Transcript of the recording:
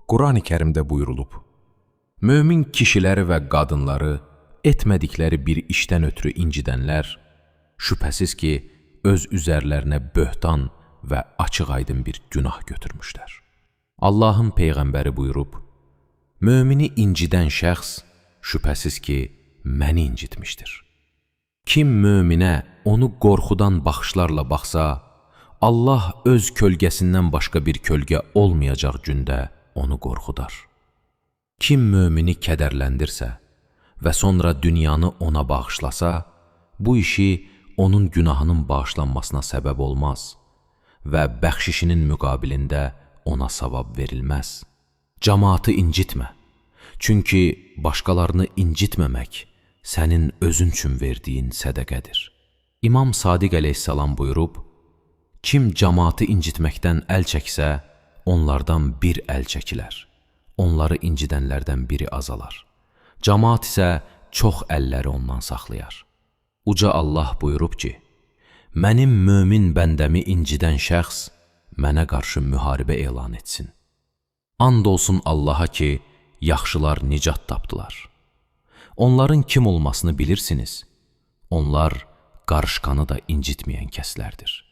Qurani Kərimdə buyurulub: Mömin kişiləri və qadınları etmədikləri bir işdən ötürü incidənlər, şübhəsiz ki, öz üzərlərinə böhtan və açıq-aydın bir günah götürmüşlər. Allahın Peyğəmbəri buyurub: Mömini incidən şəxs, şübhəsiz ki, məni incitmişdir. Kim möminə onu qorxudan baxışlarla baxsa, Allah öz kölgəsindən başqa bir kölgə olmayacaq gündə onu qorxudar. Kim mömini kədərləndirsə və sonra dünyanı ona bağışlasa, bu işi onun günahının bağışlanmasına səbəb olmaz və bəxşişinin müqabilində ona savab verilməz. Cəmaatı incitmə, çünki başqalarını incitməmək sənin özün üçün verdiyin sədəqədir. İmam Sadiq əleyhissalam buyurub: Kim cəmaatı incitməkdən əl çəksə, onlardan bir əl çəkilər. Onları incidənlərdən biri azalar. Cəmaat isə çox əlləri ondan saxlayar. Uca Allah buyurub ki: Mənim mömin bəndəmi incidən şəxs mənə qarşı müharibə elan etsin. And olsun Allaha ki, yaxşılar nicat tapdılar. Onların kim olmasını bilirsiniz. Onlar qarışqanı da incitməyən kəslərdir.